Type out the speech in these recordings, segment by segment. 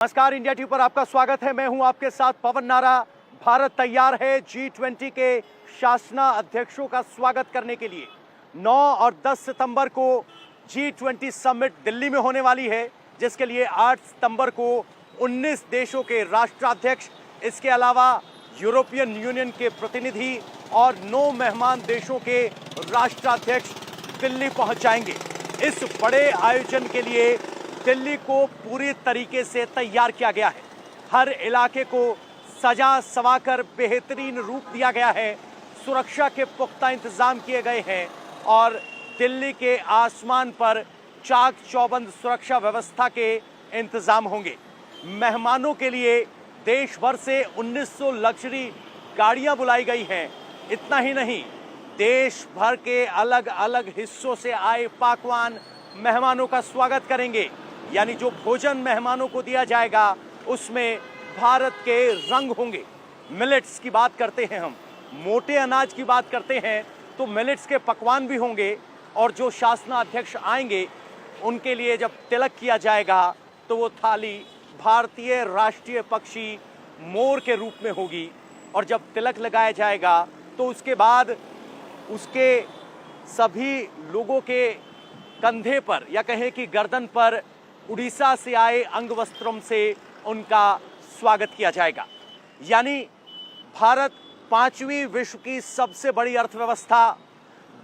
नमस्कार, India TV पर आपका स्वागत है। मैं हूं आपके साथ पवन नारा। भारत तैयार है G20 के शासना अध्यक्षों का स्वागत करने के लिए। 9 और 10 सितंबर को G20 समिट दिल्ली में होने वाली है, जिसके लिए 8 सितंबर को 19 देशों के राष्ट्राध्यक्ष, इसके अलावा यूरोपियन यूनियन के प्रतिनिधि और 9 मेहमान देशों के राष्ट्राध्यक्ष दिल्ली पहुंच जाएंगे। इस बड़े आयोजन के लिए दिल्ली को पूरी तरीके से तैयार किया गया है। हर इलाके को सजा सवाकर बेहतरीन रूप दिया गया है। सुरक्षा के पुख्ता इंतजाम किए गए हैं और दिल्ली के आसमान पर चाक चौबंद सुरक्षा व्यवस्था के इंतजाम होंगे। मेहमानों के लिए देश भर से 1900 लग्जरी गाड़ियां बुलाई गई हैं। इतना ही नहीं, देश भर के अलग अलग हिस्सों से आए पकवान मेहमानों का स्वागत करेंगे। यानी जो भोजन मेहमानों को दिया जाएगा उसमें भारत के रंग होंगे। मिलेट्स की बात करते हैं, हम मोटे अनाज की बात करते हैं तो मिलेट्स के पकवान भी होंगे। और जो शासना अध्यक्ष आएंगे उनके लिए जब तिलक किया जाएगा तो वो थाली भारतीय राष्ट्रीय पक्षी मोर के रूप में होगी। और जब तिलक लगाया जाएगा तो उसके बाद उसके सभी लोगों के कंधे पर या कहें कि गर्दन पर उड़ीसा से आए अंग वस्त्रों से उनका स्वागत किया जाएगा। यानी भारत 5वीं विश्व की सबसे बड़ी अर्थव्यवस्था,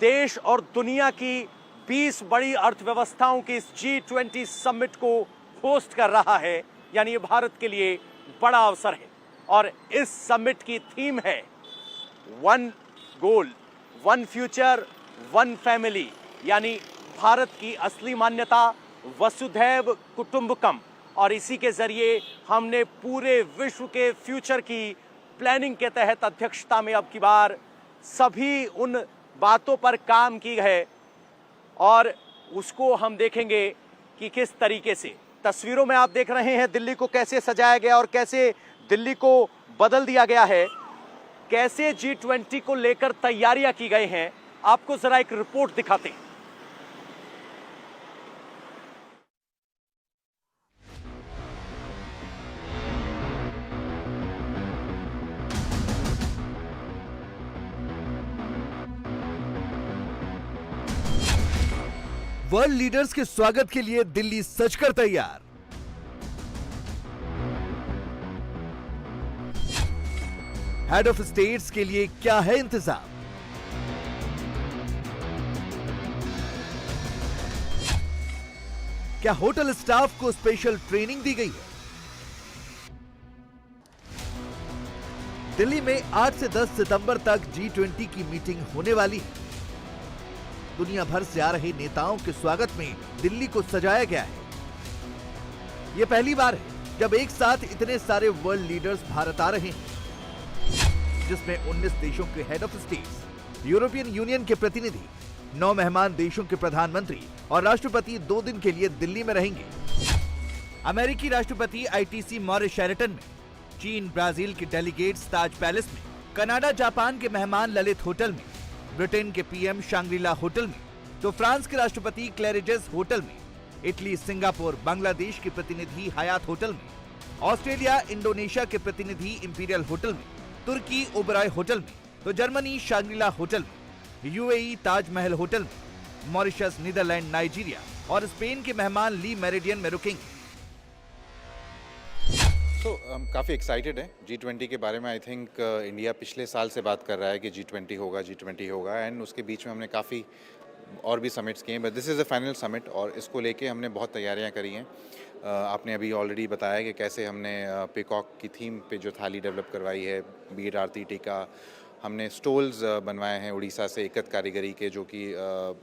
देश और दुनिया की 20 बड़ी अर्थव्यवस्थाओं की इस G20 समिट को होस्ट कर रहा है। यानी ये भारत के लिए बड़ा अवसर है। और इस समिट की थीम है one goal, one future, one family. यानी भारत की असली मान्यता वसुधैव कुटुंबकम। और इसी के जरिए हमने पूरे विश्व के फ्यूचर की प्लानिंग के तहत अध्यक्षता में अब की बार सभी उन बातों पर काम की है और उसको हम देखेंगे कि किस तरीके से। तस्वीरों में आप देख रहे हैं दिल्ली को कैसे सजाया गया और कैसे दिल्ली को बदल दिया गया है, कैसे G20 को लेकर तैयारियां की गई हैं। आपको जरा एक रिपोर्ट दिखाते हैं। वर्ल्ड लीडर्स के स्वागत के लिए दिल्ली सजकर तैयार। हेड ऑफ स्टेट्स के लिए क्या है इंतजाम? क्या होटल स्टाफ को स्पेशल ट्रेनिंग दी गई है? दिल्ली में 8 से 10 सितंबर तक G20 की मीटिंग होने वाली है। दुनिया भर से आ रहे नेताओं के स्वागत में दिल्ली को सजाया गया है। यह पहली बार है जब एक साथ इतने सारे वर्ल्ड लीडर्स भारत आ रहे हैं, जिसमें 19 देशों के head of states, European union के प्रतिनिधि, 9 मेहमान देशों के प्रधानमंत्री और राष्ट्रपति 2 दिन के लिए दिल्ली में रहेंगे। अमेरिकी राष्ट्रपति ITC मॉरिस शेरेटन में, चीन ब्राजील के डेलीगेट्स ताज पैलेस में, कनाडा जापान के मेहमान ललित होटल में, ब्रिटेन के PM शांग्रीला होटल में, तो फ्रांस के राष्ट्रपति क्लैरिजेस होटल में, इटली सिंगापुर बांग्लादेश के प्रतिनिधि हयात होटल में, ऑस्ट्रेलिया इंडोनेशिया के प्रतिनिधि इंपीरियल होटल में, तुर्की ओबराय होटल में, तो जर्मनी शांग्रीला होटल में, UAE ताजमहल होटल में, मॉरिशस नीदरलैंड नाइजीरिया और स्पेन के मेहमान ली मेरिडियन में रुकेंगे। तो हम काफ़ी एक्साइटेड हैं G20 के बारे में। आई थिंक इंडिया पिछले साल से बात कर रहा है कि G20 होगा एंड उसके बीच में हमने काफ़ी और भी समिट्स किए हैं, but this is the final summit और इसको लेके हमने बहुत तैयारियां करी हैं। आपने अभी ऑलरेडी बताया कि कैसे हमने पीकॉक की थीम पे जो थाली डेवलप करवाई है, बीट आरती टीका, हमने स्टोल्स बनवाए हैं उड़ीसा से एकत कारीगरी के, जो कि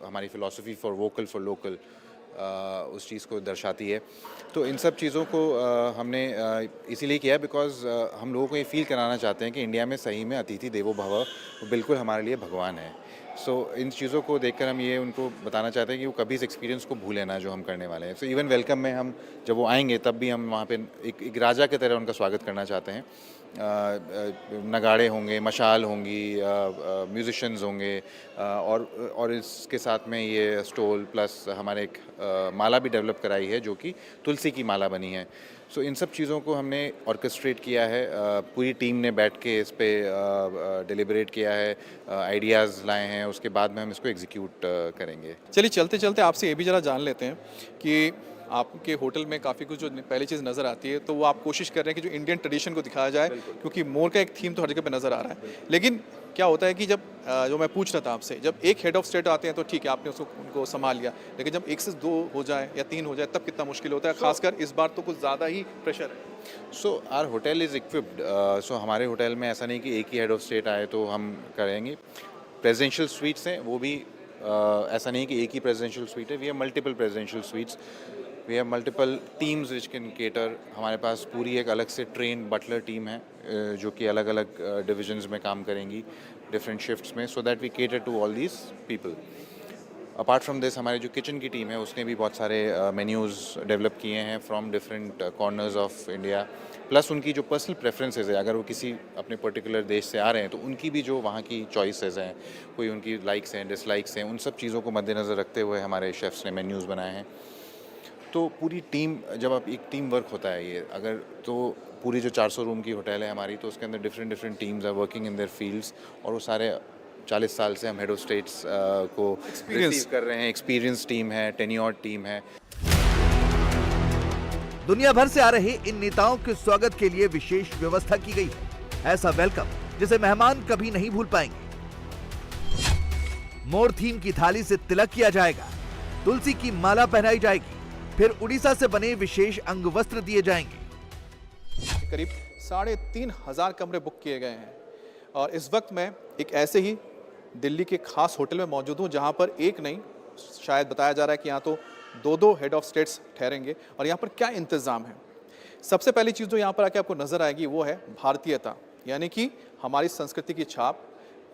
हमारी philosophy for vocal for local उस चीज़ को दर्शाती है। तो इन सब चीज़ों को हमने इसीलिए किया बिकॉज़ हम लोगों को ये फील कराना चाहते हैं कि इंडिया में सही में अतिथि देवो भव बिल्कुल हमारे लिए भगवान है। सो इन चीज़ों को देखकर हम ये उनको बताना चाहते हैं कि वो कभी इस एक्सपीरियंस को भूलें ना जो हम करने वाले हैं। सो इवन वेलकम में हम जब वो आएंगे तब भी हम वहाँ पे एक राजा की तरह उनका स्वागत करना चाहते हैं। नगाड़े होंगे, मशाल होंगी, म्यूजिशंस होंगे और इसके साथ में ये स्टोल प्लस हमारे एक माला भी डेवलप कराई है जो कि तुलसी की माला बनी है। सो इन सब चीज़ों को हमने ऑर्केस्ट्रेट किया है, पूरी टीम ने बैठ के इस पे डिलिबरेट किया है, आइडियाज़ लाए हैं, उसके बाद में हम इसको एग्जीक्यूट करेंगे। चलिए चलते चलते आपसे ये भी ज़रा जान लेते हैं कि आपके होटल में काफ़ी कुछ जो पहली चीज़ नज़र आती है तो वो आप कोशिश कर रहे हैं कि जो इंडियन ट्रेडिशन को दिखाया जाए, क्योंकि मोर का एक थीम तो हर जगह पे नज़र आ रहा है। लेकिन क्या होता है कि जब जो मैं पूछ रहा था आपसे, जब एक हेड ऑफ स्टेट आते हैं तो ठीक है, आपने उसको उनको संभाल लिया, लेकिन जब 1 से 2 हो जाए या 3 हो जाए तब कितना मुश्किल होता है, खासकर इस बार तो कुछ ज़्यादा ही प्रेशर है। So our hotel is equipped, so हमारे होटल में ऐसा नहीं कि एक ही हेड ऑफ स्टेट आए तो हम करेंगे। प्रेजिडेंशियल स्वीट्स हैं, वो भी ऐसा नहीं कि एक ही प्रेजिडेंशियल स्वीट है, we have multiple presidential suites, we have multiple teams which can cater. हमारे पास पूरी एक अलग से ट्रेन बटलर टीम है जो कि अलग अलग डिविजन्स में काम करेंगी डिफरेंट शिफ्ट्स में, so that we cater to all these people. Apart from this हमारी जो किचन की टीम है उसने भी बहुत सारे मेन्यूज़ डेवलप किए हैं from different corners of India, plus उनकी जो पर्सनल प्रेफरेंसेस है, अगर वो किसी अपने पर्टिकुलर देश से आ रहे हैं तो उनकी भी जो वहाँ की चॉइसेस हैं, कोई उनकी लाइक्स हैं, डिसलाइक्स हैं, उन सब चीज़ों को मद्देनज़र रखते हुए हमारे शेफ्स ने मेन्यूज़ बनाए हैं। तो पूरी टीम, जब आप एक टीम वर्क होता है ये, अगर तो पूरी जो 400 रूम की होटल है हमारी, तो उसके अंदर different teams are working in their fields, और वो सारे 40 साल से हम हेड ऑफ स्टेट्स को रिसीव कर रहे हैं। एक्सपीरियंस टीम है, टेन्योर्ड टीम है। दुनिया भर से आ रहे इन नेताओं के स्वागत के लिए विशेष व्यवस्था की गई है। ऐसा वेलकम जिसे मेहमान कभी नहीं भूल पाएंगे। मोर थीम की थाली से तिलक किया जाएगा, तुलसी की माला पहनाई जाएगी, फिर उड़ीसा से बने विशेष अंग वस्त्र दिए जाएंगे। करीब 3,500 कमरे बुक किए गए हैं, और इस वक्त मैं एक ऐसे ही दिल्ली के खास होटल में मौजूद हूँ जहाँ पर एक नहीं, शायद बताया जा रहा है कि यहाँ तो 2 हेड ऑफ स्टेट्स ठहरेंगे। और यहाँ पर क्या इंतज़ाम है, सबसे पहली चीज़ जो यहाँ पर आके आपको नज़र आएगी वो है भारतीयता, यानी कि हमारी संस्कृति की छाप।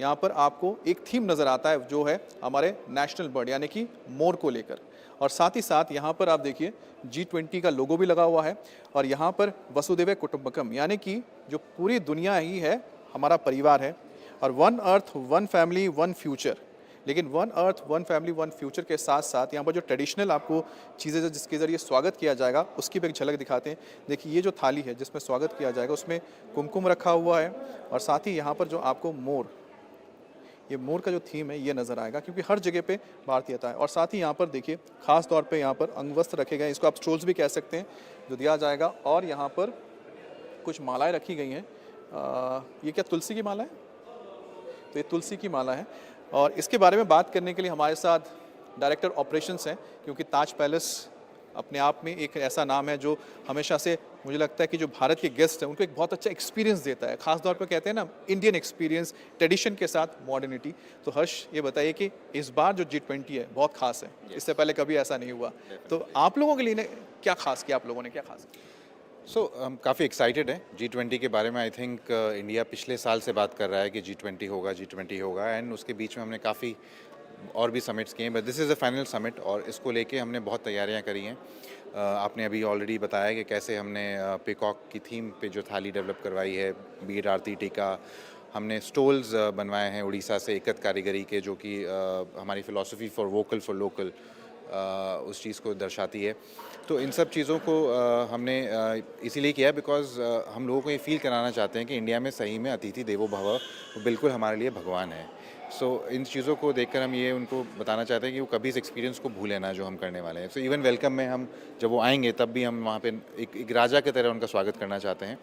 यहाँ पर आपको एक थीम नज़र आता है जो है हमारे नेशनल बर्ड यानी कि मोर को लेकर, और साथ ही साथ यहाँ पर आप देखिए G20 का लोगो भी लगा हुआ है, और यहाँ पर वसुदेव कुटुंबकम यानी कि जो पूरी दुनिया ही है हमारा परिवार है, और 1 अर्थ 1 फैमिली 1 फ्यूचर। लेकिन 1 अर्थ 1 फैमिली 1 फ्यूचर के साथ साथ यहाँ पर जो ट्रेडिशनल आपको चीज़ें जिसके ज़रिए स्वागत किया जाएगा उसकी भी एक झलक दिखाते हैं। देखिए ये जो थाली है जिसमें स्वागत किया जाएगा उसमें कुमकुम रखा हुआ है, और साथ ही यहाँ पर जो आपको मोर, ये मोर का जो थीम है ये नज़र आएगा, क्योंकि हर जगह पे भारतीयता है। और साथ ही यहाँ पर देखिए खास तौर पे यहाँ पर अंगवस्त्र रखे गए हैं, इसको आप स्टोल्स भी कह सकते हैं, जो दिया जाएगा। और यहाँ पर कुछ मालाएं रखी गई हैं, ये क्या तुलसी की माला है? तो ये तुलसी की माला है। और इसके बारे में बात करने के लिए हमारे साथ डायरेक्टर ऑपरेशंस हैं, क्योंकि ताज पैलेस अपने आप में एक ऐसा नाम है जो हमेशा से मुझे लगता है कि जो भारत के गेस्ट हैं उनको एक बहुत अच्छा एक्सपीरियंस देता है। खास तौर पर कहते हैं ना इंडियन एक्सपीरियंस, ट्रेडिशन के साथ मॉडर्निटी। तो हर्ष ये बताइए कि इस बार जो G20 है बहुत खास है, इससे पहले कभी ऐसा नहीं हुआ, तो आप लोगों के लिए क्या खास किया, आप लोगों ने क्या खास किया? सो हम काफ़ी एक्साइटेड हैं G20 के बारे में। आई थिंक इंडिया पिछले साल से बात कर रहा है कि G20 होगा, एंड उसके बीच में हमने काफ़ी और भी समिट्स किए हैं, but this is a final summit, और इसको लेके हमने बहुत तैयारियां करी हैं। आपने अभी ऑलरेडी बताया कि कैसे हमने पीकॉक की थीम पे जो थाली डेवलप करवाई है, बीट आरती टीका, हमने स्टोल्स बनवाए हैं उड़ीसा से एकत कारीगरी के, जो कि हमारी philosophy for vocal for local उस चीज़ को दर्शाती है। तो इन सब चीज़ों को हमने इसीलिए किया बिकॉज़ हम लोगों को ये फील कराना चाहते हैं कि इंडिया में सही में अतिथि देवो भव बिल्कुल हमारे लिए भगवान है। सो इन चीज़ों को देखकर हम ये उनको बताना चाहते हैं कि वो कभी इस एक्सपीरियंस को भूलें ना जो हम करने वाले हैं। सो इवन वेलकम में हम जब वो आएंगे तब भी हम वहाँ पे एक राजा की तरह उनका स्वागत करना चाहते हैं।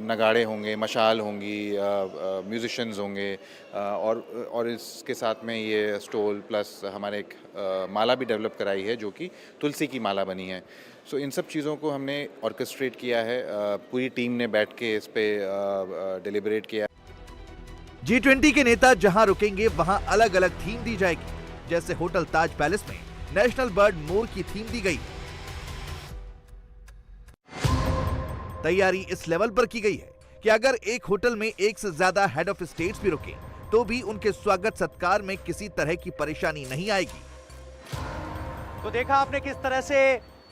नगाड़े होंगे, मशाल होंगी, म्यूजिशियंस होंगे, और इसके साथ में ये स्टोल प्लस हमारे एक माला भी डेवलप कराई है जो कि तुलसी की माला बनी है। सो इन सब चीज़ों को हमने ऑर्केस्ट्रेट किया है, पूरी टीम ने बैठ के इस पे डिलिबरेट किया। G20 के नेता जहां रुकेंगे वहां अलग अलग थीम दी जाएगी, जैसे होटल ताज पैलेस में नेशनल बर्ड मोर की थीम दी गई। तैयारी इस लेवल पर की गई है कि अगर एक होटल में एक से ज्यादा हेड ऑफ स्टेट्स भी रुके तो भी उनके स्वागत सत्कार में किसी तरह की परेशानी नहीं आएगी। तो देखा आपने किस तरह से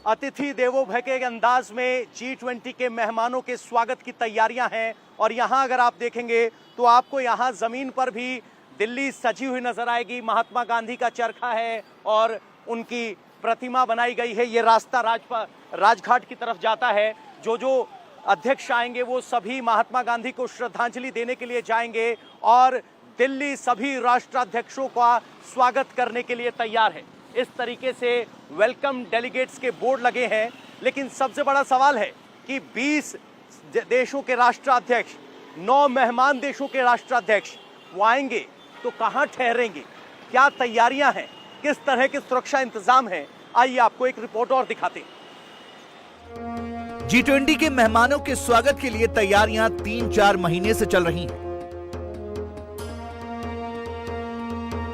अतिथि देवो भव के अंदाज में G20 के मेहमानों के स्वागत की तैयारियां हैं। और यहां अगर आप देखेंगे तो आपको यहां जमीन पर भी दिल्ली सजी हुई नजर आएगी। महात्मा गांधी का चरखा है और उनकी प्रतिमा बनाई गई है। ये रास्ता राजघाट की तरफ जाता है। जो अध्यक्ष आएंगे वो सभी महात्मा गांधी को श्रद्धांजलि देने के लिए जाएंगे और दिल्ली सभी राष्ट्राध्यक्षों का स्वागत करने के लिए तैयार है। इस तरीके से वेलकम डेलीगेट्स के बोर्ड लगे हैं। लेकिन सबसे बड़ा सवाल है कि 20 देशों के राष्ट्राध्यक्ष, 9 मेहमान देशों के राष्ट्राध्यक्ष वो आएंगे तो कहां ठहरेंगे, क्या तैयारियां हैं, किस तरह के सुरक्षा इंतजाम हैं, आइए आपको एक रिपोर्ट और दिखाते हैं। G20 के मेहमानों के स्वागत के लिए तैयारियां 3-4 महीने से चल रही हैं।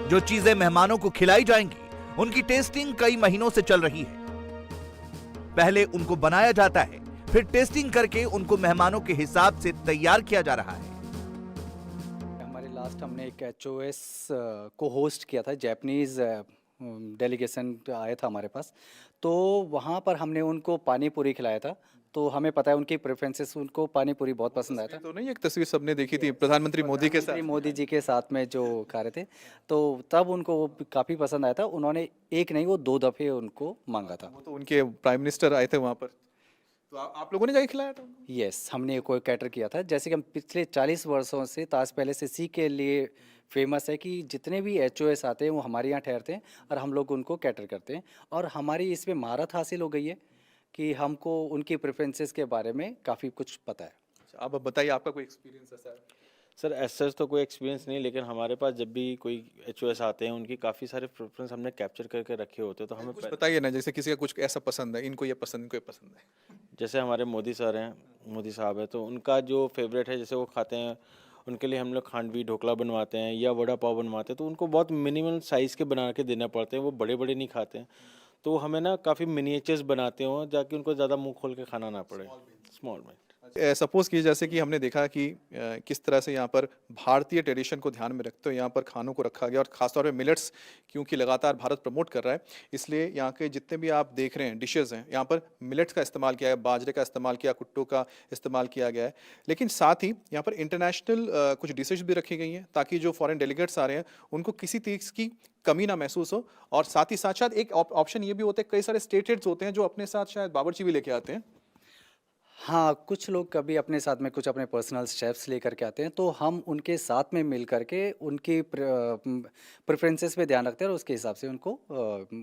जो चीजें मेहमानों को खिलाई जाएंगी उनकी टेस्टिंग कई महीनों से चल रही है। पहले उनको बनाया जाता है, फिर टेस्टिंग करके उनको मेहमानों के हिसाब से तैयार किया जा रहा है। हमारे लास्ट हमने एक HOS को होस्ट किया था, जापानीज डेलीगेशन आया था हमारे पास, तो वहाँ पर हमने उनको पानी पूरी खिलाया था। तो हमें पता है उनकी प्रेफरेंसेस, उनको पानी पूरी बहुत पसंद आया था। तो नहीं, एक तस्वीर सबने देखी थी प्रधानमंत्री मोदी के साथ, प्रधानमंत्री मोदी जी के साथ में जो खा रहे थे, तो तब उनको वो काफ़ी पसंद आया था। उन्होंने एक नहीं, वो 2 दफ़े उनको मांगा था। वो तो उनके प्राइम मिनिस्टर आए थे वहाँ पर, तो आप लोगों ने जाके खिलाया था? यस, हमने कोई कैटर किया था। जैसे कि हम पिछले 40 वर्षों से ताज पैलेस इसी के लिए फेमस है कि जितने भी HOS आते हैं वो हमारे यहाँ ठहरते हैं और हम लोग उनको कैटर करते हैं। और हमारी इसमें महारत हासिल हो गई है कि हमको उनकी प्रेफरेंसेस के बारे में काफ़ी कुछ पता है। अच्छा, आप बताइए, आपका कोई एक्सपीरियंस है सर? सर ऐसा तो कोई एक्सपीरियंस नहीं, लेकिन हमारे पास जब भी कोई HOS आते हैं उनकी काफ़ी सारे प्रेफरेंस हमने कैप्चर करके रखे होते हैं। तो हमें कुछ बताइए ना, जैसे किसी का कुछ ऐसा पसंद है, इनको ये पसंद, इनको ये पसंद है। जैसे हमारे मोदी सर हैं, मोदी साहब हैं, तो उनका जो फेवरेट है, जैसे वो खाते हैं, उनके लिए हम लोग खांडवी ढोकला बनवाते हैं या वड़ा पाव बनवाते हैं। तो उनको बहुत मिनिमल साइज़ के बना के देना पड़ते हैं, वो बड़े बड़े नहीं खाते हैं। तो हमें ना काफ़ी मिनिएचर्स बनाते हो जाके उनको ज़्यादा मुंह खोल के खाना ना पड़े। स्मॉल में सपोज कीजिए जैसे कि हमने देखा कि किस तरह से यहाँ पर भारतीय ट्रेडिशन को ध्यान में रखते हुए यहाँ पर खानों को रखा गया, और खासतौर पे मिलेट्स, क्योंकि लगातार भारत प्रमोट कर रहा है, इसलिए यहाँ के जितने भी आप देख रहे हैं डिशेज़ हैं, यहाँ पर मिलेट्स का इस्तेमाल किया है, बाजरे का इस्तेमाल किया, कुट्टू का इस्तेमाल किया गया है। लेकिन साथ ही यहाँ पर इंटरनेशनल कुछ डिशेज भी रखी गई हैं ताकि जो फॉरेन डेलीगेट्स आ रहे हैं उनको किसी चीज़ की कमी ना महसूस हो। और साथ ही साथ एक ऑप्शन ये भी होता है, कई सारे स्टेटेड्स होते हैं जो अपने साथ शायद बावर्ची भी लेके आते हैं। हाँ, कुछ लोग कभी अपने साथ में कुछ अपने पर्सनल शेफ्स लेकर के आते हैं, तो हम उनके साथ में मिल करके उनकी प्रेफरेंसेस पे ध्यान रखते हैं और उसके हिसाब से उनको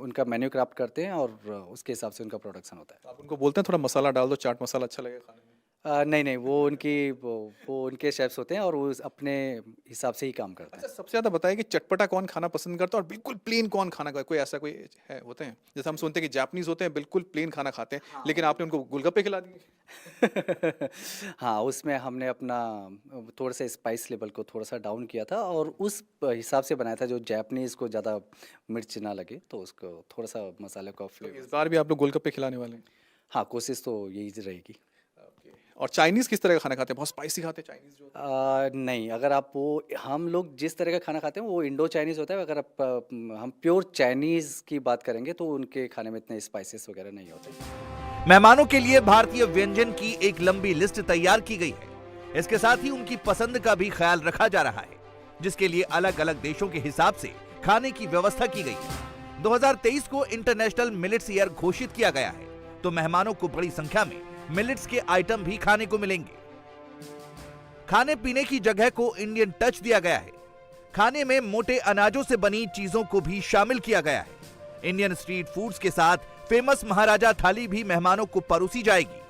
उनका मेन्यू क्राफ्ट करते हैं और उसके हिसाब से उनका प्रोडक्शन होता है। आप उनको बोलते हैं थोड़ा मसाला डाल दो, चाट मसाला अच्छा लगेगा खाने में? नहीं, वो उनके शेफ्स होते हैं और वो अपने हिसाब से ही काम करते हैं। अच्छा, सबसे ज़्यादा बताइए कि चटपटा कौन खाना पसंद करता है और बिल्कुल प्लेन कौन खाना खाए? कोई ऐसा कोई है, होते हैं? जैसे हम सुनते हैं कि जापानीज होते हैं बिल्कुल प्लेन खाना खाते हैं, हाँ। लेकिन आपने उनको गोलगप्पे खिला दिए। हाँ, उसमें हमने अपना थोड़ा सा स्पाइस लेवल को थोड़ा सा डाउन किया था और उस हिसाब से बनाया था जो जापानीज को ज़्यादा मिर्च ना लगे, तो उसको थोड़ा सा मसाले का तो फ्लेवर। इस बार भी आप लोग गोलगप्पे खिलाने वाले हैं? हाँ, कोशिश तो यही रहेगी। और चाइनीज़ किस तरह का खाना खाते हैं? बहुत स्पाइसी खाते हैं चाइनीज़ जो? नहीं, अगर आप वो हम लोग जिस तरह का खाना खाते हैं वो इंडो चाइनीज़ होता है। अगर आप हम प्योर चाइनीज़ की बात करेंगे तो उनके खाने में इतने स्पाइसेस वगैरह नहीं होते। मेहमानों के लिए भारतीय व्यंजन की एक लंबी लिस्ट तैयार की गई है। इसके साथ ही उनकी पसंद का भी ख्याल रखा जा रहा है, जिसके लिए अलग अलग देशों के हिसाब से खाने की व्यवस्था की गई है। 2023 को इंटरनेशनल मिलेट्स ईयर घोषित किया गया है, तो मेहमानों को बड़ी संख्या में मिलेट्स के आइटम भी खाने को मिलेंगे। खाने पीने की जगह को इंडियन टच दिया गया है। खाने में मोटे अनाजों से बनी चीजों को भी शामिल किया गया है। इंडियन स्ट्रीट फूड्स के साथ फेमस महाराजा थाली भी मेहमानों को परोसी जाएगी,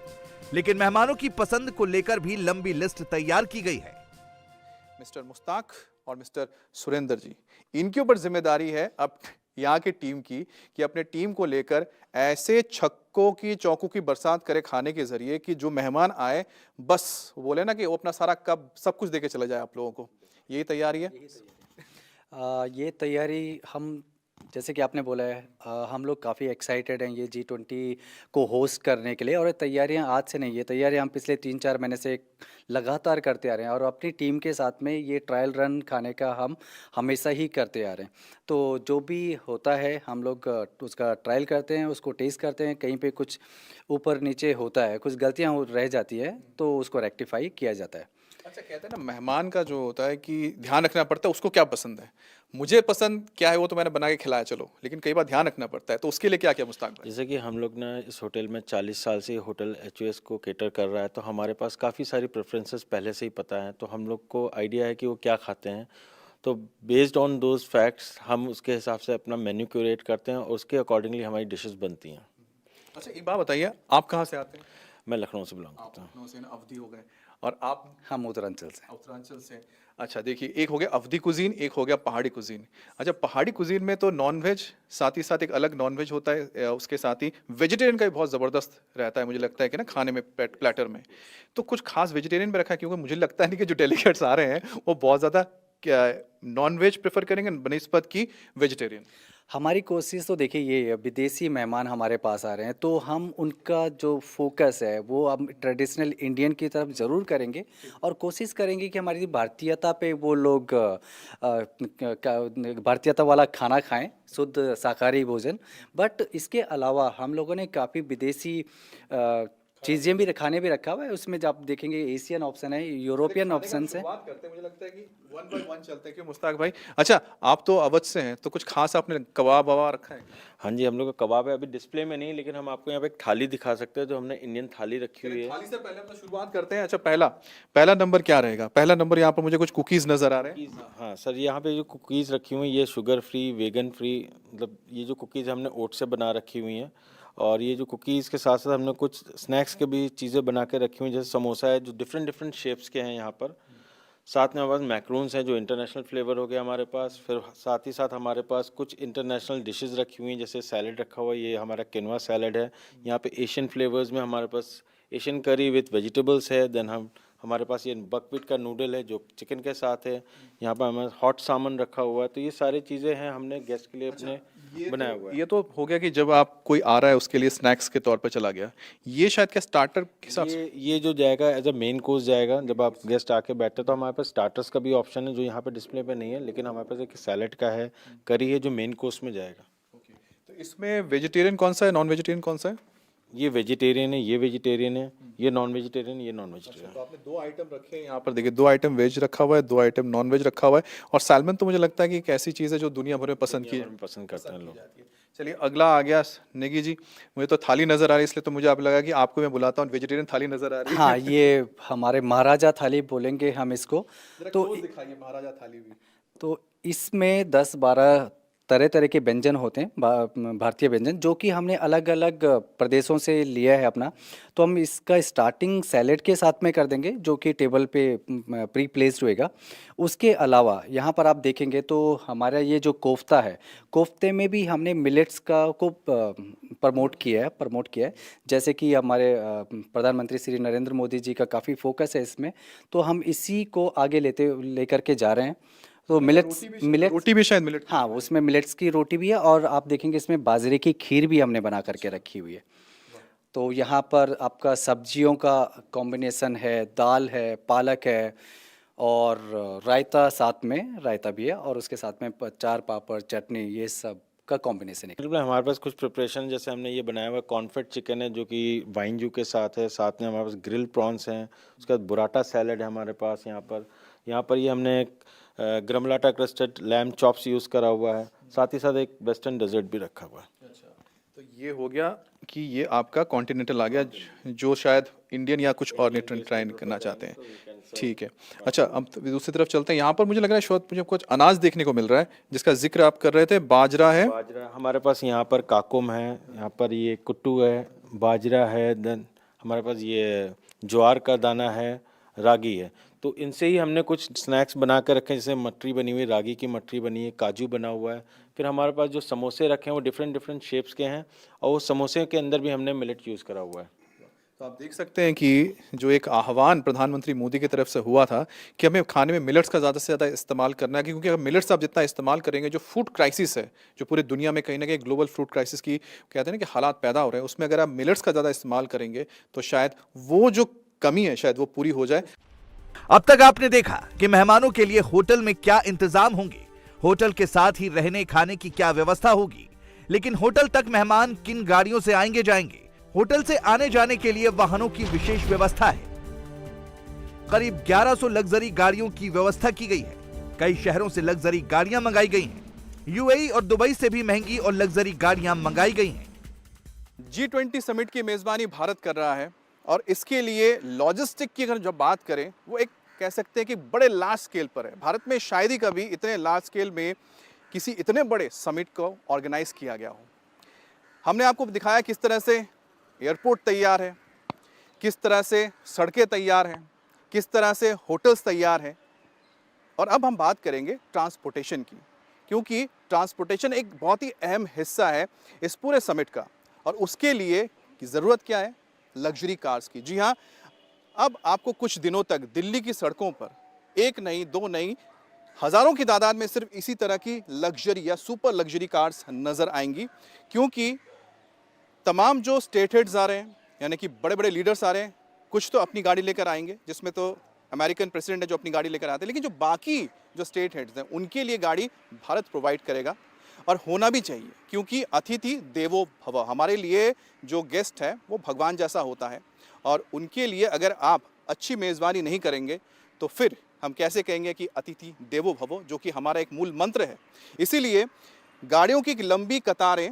लेकिन मेहमानों की पसंद को लेकर भी लंबी लिस्ट तैयार की गई है। मिस्टर मुश्ताक और मिस्टर सुरेंद्र जी, इनके ऊपर जिम्मेदारी है अब यहाँ की टीम की कि अपने टीम को लेकर ऐसे छक्कों की चौकों की बरसात करे खाने के जरिए कि जो मेहमान आए बस बोले ना कि वो अपना सारा कप सब कुछ देके चला जाए आप लोगों को। यही तैयारी है? ये तैयारी हम जैसे कि आपने बोला है, हम लोग काफ़ी एक्साइटेड हैं ये G20 को होस्ट करने के लिए। और ये तैयारियां आज से नहीं, ये तैयारियां हम पिछले 3-4 महीने से लगातार करते आ रहे हैं और अपनी टीम के साथ में ये ट्रायल रन खाने का हम हमेशा ही करते आ रहे हैं। तो जो भी होता है हम लोग उसका ट्रायल करते हैं, उसको टेस्ट करते हैं। कहीं पे कुछ ऊपर नीचे होता है, कुछ गलतियाँ रह जाती है तो उसको रेक्टिफाई किया जाता है। अच्छा, कहते हैं ना मेहमान का जो होता है कि ध्यान रखना पड़ता है उसको क्या पसंद है। मुझे पसंद क्या है वो तो मैंने बना के खिलाया चलो, लेकिन कई बार ध्यान रखना पड़ता है, तो उसके लिए क्या क्या मुश्ताक भाई? जैसे कि हम लोग ना इस होटल में 40 साल से होटल एचओएस को केटर कर रहा है, तो हमारे पास काफ़ी सारी प्रेफरेंसेस पहले से ही पता है, तो हम लोग को आइडिया है कि वो क्या खाते हैं। तो बेस्ड ऑन दोज फैक्ट्स हम उसके हिसाब से अपना मेन्यू क्यूरेट करते हैं और उसके अकॉर्डिंगली हमारी डिशेस बनती हैं। अच्छा, एक बात बताइए, आप कहाँ से आते हैं? मैं लखनऊ से बिलोंग करता हूँ। लखनऊ से ना, अवधी हो गए, और आप हम उत्तरांचल से। उत्तरांचल से। अच्छा, देखिए, एक हो गया अवधी कुजीन, एक हो गया पहाड़ी कुजीन। अच्छा, पहाड़ी कुजीन में तो नॉनवेज, साथ ही साथ एक अलग नॉनवेज होता है, उसके साथ ही वेजिटेरियन का भी बहुत ज़बरदस्त रहता है, मुझे लगता है कि ना खाने में प्लेटर में। तो कुछ खास वेजिटेरियन भी रखा है, क्योंकि मुझे लगता है नहीं कि जो डेलीगेट्स आ रहे हैं वो बहुत ज़्यादा क्या नॉनवेज प्रेफर करेंगे बनिस्बत की वेजिटेरियन। हमारी कोशिश तो देखिए ये है, विदेशी मेहमान हमारे पास आ रहे हैं तो हम उनका जो फोकस है वो हम ट्रेडिशनल इंडियन की तरफ ज़रूर करेंगे और कोशिश करेंगे कि हमारी भारतीयता पे वो लोग भारतीयता वाला खाना खाएं, शुद्ध शाकाहारी भोजन। बट इसके अलावा हम लोगों ने काफ़ी विदेशी चीज़ें भी खाने भी रखा हुआ है, उसमें जब आप देखेंगे एशियन ऑप्शन है, यूरोपियन ऑप्शन है। बात करते हैं, मुझे लगता है कि वन बाय वन चलते हैं, क्यों मुश्ताक भाई? अच्छा, आप तो अवध से हैं, तो कुछ खास आपने कबाब वबाब रखा है? हाँ जी, हम लोग का कबाब है, अभी डिस्प्ले में नहीं, लेकिन हम आपको यहाँ पे एक थाली दिखा सकते हैं जो हमने इंडियन थाली रखी हुई है। थाली से पहले अपना शुरुआत करते हैं। अच्छा, पहला नंबर क्या रहेगा? पहला नंबर यहाँ पर मुझे कुछ कुकीज़ नज़र आ रहे हैं। हाँ सर, यहाँ पे जो कुकीज़ रखी हुई हैं ये शुगर फ्री, वेगन फ्री, मतलब ये जो कुकीज़ हमने ओट से बना रखी हुई हैं। और ये जो कुकीज़ के साथ साथ हमने कुछ स्नैक्स के भी चीज़ें बना के रखी हुई हैं, जैसे समोसा है जो डिफरेंट डिफरेंट शेप्स के हैं यहाँ पर। साथ में हमारे पास मैक्रोन्स हैं जो इंटरनेशनल फ्लेवर हो गया हमारे पास। फिर साथ ही साथ हमारे पास कुछ इंटरनेशनल डिशेस रखी हुई हैं, जैसे सैलड रखा हुआ है, ये हमारा किनवा सैलड है। यहाँ पे एशियन फ्लेवर्स में हमारे पास एशियन करी विथ वेजिटेबल्स है। देन हमारे पास ये बकपीट का नूडल है जो चिकन के साथ है। यहाँ पर हमारे हॉट सामन रखा हुआ है। तो ये सारी चीज़ें हैं हमने गेस्ट के लिए अपने बनाया हुआ है। ये तो हो गया कि जब आप कोई आ रहा है उसके लिए स्नैक्स के तौर पे चला गया। ये शायद क्या स्टार्टर के हिसाब से? ये जो जाएगा एज अ मेन कोर्स जाएगा। जब आप गेस्ट आके बैठते तो हमारे पास स्टार्टर्स का भी ऑप्शन है जो यहाँ पे डिस्प्ले पे नहीं है, लेकिन हमारे पास एक सैलेड का है, करी है जो मेन कोर्स में जाएगा। तो इसमें वेजिटेरियन कौन सा है, नॉन वेजिटेरियन कौन सा है? ये वेजिटेरियन है, ये वेजिटेरियन है, ये नॉन वेजिटेरियन, ये नॉन वेजिटेरियन। तो आपने दो आइटम रखे हैं यहाँ पर, देखिए 2 आइटम वेज रखा हुआ है, 2 आइटम नॉन वेज रखा हुआ है। और सैल्मन तो मुझे लगता है कि एक ऐसी चीज़ है जो दुनिया भर में पसंद की पसंद करते हैं लोग। चलिए, अगला आ गया नेगी जी। मुझे तो थाली नजर आ रही है, इसलिए तो मुझे अब लगा कि आपको मैं बुलाता हूँ। वेजिटेरियन थाली नजर आ रही है। हाँ, ये हमारे महाराजा थाली बोलेंगे हम इसको। तो दिखाइए महाराजा थाली भी। तो इसमें 10-12 तरह तरह के व्यंजन होते हैं, भारतीय व्यंजन, जो कि हमने अलग अलग प्रदेशों से लिया है अपना। तो हम इसका स्टार्टिंग सैलेड के साथ में कर देंगे जो कि टेबल पे प्री प्लेस्ड होएगा। उसके अलावा यहाँ पर आप देखेंगे तो हमारा ये जो कोफ्ता है, कोफ्ते में भी हमने मिलेट्स का को प्रमोट किया है। जैसे कि हमारे प्रधानमंत्री श्री नरेंद्र मोदी जी का काफ़ी फोकस है इसमें, तो हम इसी को आगे लेकर के जा रहे हैं। तो मिलेट्स रोटी भी शायद मिलेट। हाँ, उसमें मिलेट्स की रोटी भी है और आप देखेंगे इसमें बाजरे की खीर भी हमने बना करके रखी हुई है। तो यहाँ पर आपका सब्जियों का कॉम्बिनेशन है, दाल है, पालक है और रायता, साथ में रायता भी है और उसके साथ में 4 पापड़, चटनी, ये सब का कॉम्बिनेशन है। बिल्कुल, हमारे पास कुछ प्रिपरेशन जैसे हमने ये बनाया हुआ कॉन्फेट चिकन है जो कि वाइन जू के साथ है। साथ में हमारे पास ग्रिल प्रॉन्स हैं। उसके बाद बुराटा सैलड है हमारे पास। यहाँ पर ये हमने ग्रमलाटा क्रस्टेड लैम चॉप्स यूज़ करा हुआ है। साथ ही साथ एक वेस्टर्न डेजर्ट भी रखा हुआ है। अच्छा, तो ये हो गया कि ये आपका कॉन्टिनेंटल आ गया, जो शायद इंडियन या कुछ और ट्राई करना चाहते हैं। ठीक है। अच्छा, अब दूसरी तरफ चलते हैं। यहाँ पर मुझे लग रहा है शायद मुझे कुछ अनाज देखने को मिल रहा है जिसका जिक्र आप कर रहे थे। बाजरा है, बाजरा हमारे पास यहाँ पर काकुम है, यहाँ पर ये कुट्टू है, बाजरा है, देन हमारे पास ये ज्वार का दाना है, रागी है। तो इनसे ही हमने कुछ स्नैक्स बना कर रखे हैं, जैसे मटरी बनी हुई, रागी की मटरी बनी है, काजू बना हुआ है। फिर हमारे पास जो समोसे रखे हैं वो डिफरेंट डिफरेंट शेप्स के हैं और वो समोसे के अंदर भी हमने मिलेट यूज़ करा हुआ है। तो आप देख सकते हैं कि जो एक आह्वान प्रधानमंत्री मोदी की तरफ से हुआ था कि हमें खाने में मिलेट्स का ज़्यादा से ज़्यादा इस्तेमाल करना है, क्योंकि अगर मिलेट्स आप जितना इस्तेमाल करेंगे, जो फूड क्राइसिस है जो पूरी दुनिया में कहीं ना कहीं ग्लोबल फूड क्राइसिस की कहते हैं ना कि हालात पैदा हो रहे हैं, उसमें अगर आप मिलेट्स का ज़्यादा इस्तेमाल करेंगे तो शायद वो जो कमी है शायद वो पूरी हो जाए। अब तक आपने देखा कि मेहमानों के लिए होटल में क्या इंतजाम होंगे, होटल के साथ ही रहने खाने की क्या व्यवस्था होगी, लेकिन होटल तक मेहमान किन गाड़ियों से आएंगे जाएंगे, होटल से आने जाने के लिए वाहनों की विशेष व्यवस्था है। करीब 1100 लग्जरी गाड़ियों की व्यवस्था की गई है। कई शहरों से लग्जरी गाड़ियां मंगाई गई हैं। यूएई और दुबई से भी महंगी और लग्जरी गाड़ियां मंगाई गई हैं। G20 समिट की मेज़बानी भारत कर रहा है और इसके लिए लॉजिस्टिक की अगर जब बात करें वो एक कह सकते हैं कि बड़े लार्ज स्केल पर है। भारत में शायद ही कभी इतने लार्ज स्केल में किसी इतने बड़े समिट को ऑर्गेनाइज किया गया हो। हमने आपको दिखाया किस तरह से एयरपोर्ट तैयार है, किस तरह से सड़कें तैयार हैं, किस तरह से होटल्स तैयार हैं। और अब हम बात करेंगे ट्रांसपोर्टेशन की, क्योंकि ट्रांसपोर्टेशन एक बहुत ही अहम हिस्सा है इस पूरे समिट का। और उसके लिए की ज़रूरत क्या है? लग्जरी कार्स की। जी हाँ, अब आपको कुछ दिनों तक दिल्ली की सड़कों पर एक नहीं, दो नहीं, हज़ारों की तादाद में सिर्फ इसी तरह की लग्जरी या सुपर लग्जरी कार्स नज़र आएंगी, क्योंकि तमाम जो स्टेट हेड्स आ रहे हैं, यानी कि बड़े बड़े लीडर्स आ रहे हैं, कुछ तो अपनी गाड़ी लेकर आएंगे, जिसमें तो अमेरिकन प्रेसिडेंट है जो अपनी गाड़ी लेकर आते हैं, लेकिन जो बाकी जो स्टेट हेड्स हैं उनके लिए गाड़ी भारत प्रोवाइड करेगा। और होना भी चाहिए, क्योंकि अतिथि देवो भव, हमारे लिए जो गेस्ट है वो भगवान जैसा होता है। और उनके लिए अगर आप अच्छी मेज़बानी नहीं करेंगे तो फिर हम कैसे कहेंगे कि अतिथि देवो भव, जो कि हमारा एक मूल मंत्र है। इसीलिए गाड़ियों की लंबी कतारें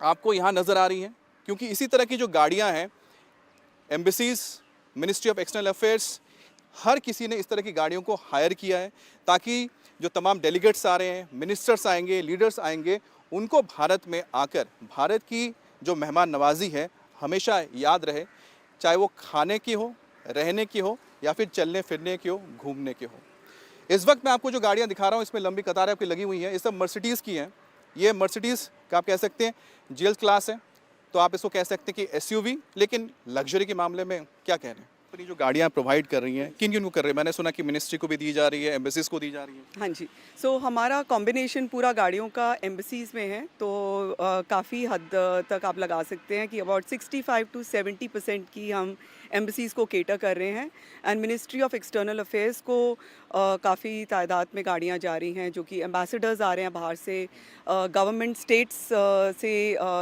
आपको यहाँ नज़र आ रही हैं, क्योंकि इसी तरह की जो गाड़ियाँ हैं, embassies, ministry of external affairs, हर किसी ने इस तरह की गाड़ियों को हायर किया है, ताकि जो तमाम डेलीगेट्स आ रहे हैं, मिनिस्टर्स आएंगे, लीडर्स आएंगे, उनको भारत में आकर भारत की जो मेहमान नवाजी है हमेशा याद रहे, चाहे वो खाने की हो, रहने की हो, या फिर चलने फिरने की हो, घूमने की हो। इस वक्त मैं आपको जो गाड़ियाँ दिखा रहा हूँ इसमें लंबी कतारें आपकी लगी हुई हैं, ये सब मर्सिडीज़ की हैं। ये मर्सिडीज़ का आप कह सकते हैं जीएल क्लास है, तो आप इसको कह सकते हैं कि एसयूवी, लेकिन लग्जरी के मामले में क्या कह रहे हैं? अपनी जो गाड़ियाँ प्रोवाइड कर रही हैं, किन किन को कर रही है? मैंने सुना कि मिनिस्ट्री को भी दी जा रही है, एम्बेसीज को दी जा रही है। हाँ जी, सो हमारा कॉम्बिनेशन पूरा गाड़ियों का एम्बेसीज में है, तो काफ़ी हद तक आप लगा सकते हैं कि अबाउट 65 to 70% की हम एम्बेसीज को केटर कर रहे हैं। And ministry of external affairs को काफ़ी तादाद में गाड़ियाँ जा रही हैं, जो कि एम्बेसडर्स आ रहे हैं बाहर से, गवर्नमेंट स्टेट्स से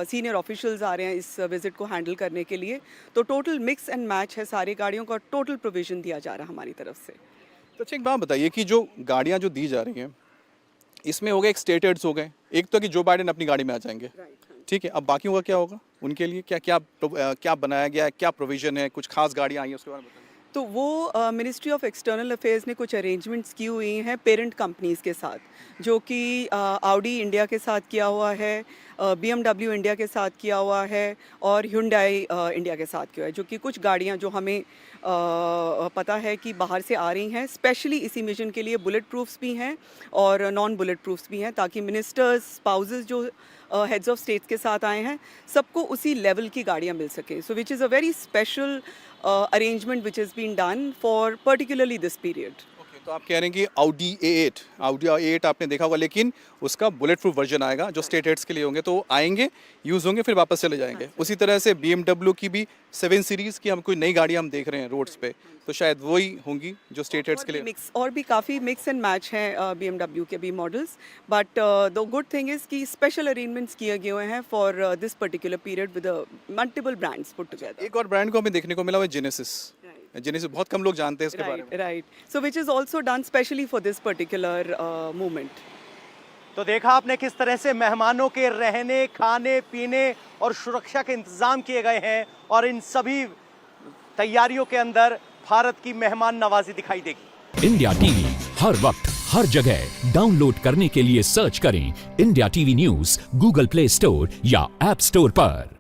सीनियर ऑफिशियल्स आ रहे हैं इस विज़िट को हैंडल करने के लिए। तो टोटल मिक्स एंड मैच है, सारी गाड़ियों का टोटल प्रोविज़न दिया जा रहा है हमारी तरफ से। तो अच्छा एक बात बताइए कि जो गाड़ियाँ जो दी जा रही हैं, इसमें हो गए एक स्टेट हेड्स हो गए, एक तो कि जो बाइडेन अपनी गाड़ी में आ जाएंगे, ठीक है। अब बाकियों का क्या होगा? उनके लिए क्या क्या क्या बनाया गया है, क्या प्रोविज़न है? कुछ खास गाड़ियाँ आई हैं उसके बारे में बताइए। तो वो मिनिस्ट्री ऑफ एक्सटर्नल अफेयर्स ने कुछ अरेंजमेंट्स की हुई हैं पेरेंट कंपनीज़ के साथ, जो कि ऑडी इंडिया के साथ किया हुआ है, BMW इंडिया के साथ किया हुआ है, और Hyundai इंडिया के साथ किया हुआ है, जो कि कुछ गाड़ियाँ जो हमें पता है कि बाहर से आ रही हैं, स्पेशली इसी मिशन के लिए बुलेट प्रूफ्स भी हैं और नॉन बुलेट प्रूफ्स भी हैं, ताकि मिनिस्टर्स, स्पाउसेस जो हेड्स ऑफ स्टेट्स के साथ आए हैं, सबको उसी लेवल की गाड़ियाँ मिल सकें। So which is a very special arrangement which has been done for particularly this period. तो आप कह रहे हैं कि Audi A8 आपने देखा होगा, लेकिन उसका बुलेट प्रूफ वर्जन आएगा जो स्टेट हेड्स के लिए होंगे, तो आएंगे, यूज़ होंगे, फिर वापस चले जाएंगे। उसी तरह से BMW की भी 7 सीरीज़ की हम कोई नई गाड़ी हम देख रहे हैं रोड्स पे, तो शायद वही होंगी जो स्टेट हेड्स के लिए। मिक्स और भी काफ़ी मिक्स एंड मैच हैं BMW के भी models, but the good thing is कि स्पेशल अरेंजमेंट्स किए गए हुए हैं for this particular period with multiple brands put together. एक और ब्रांड को हमें देखने को मिला, वो जेनेसिस। जेनेसिस बहुत कम लोग जानते हैं इसके बारे में। Right, so which is also done specially for this particular movement. तो देखा आपने किस तरह से मेहमानों के रहने, खाने, पीने और सुरक्षा के इंतजाम किए गए हैं, और इन सभी तैयारियों के अंदर भारत की मेहमान नवाजी दिखाई देगी। इंडिया टीवी हर वक्त हर जगह डाउनलोड करने के लिए सर्च करें India TV news Google play store या ऐप स्टोर पर।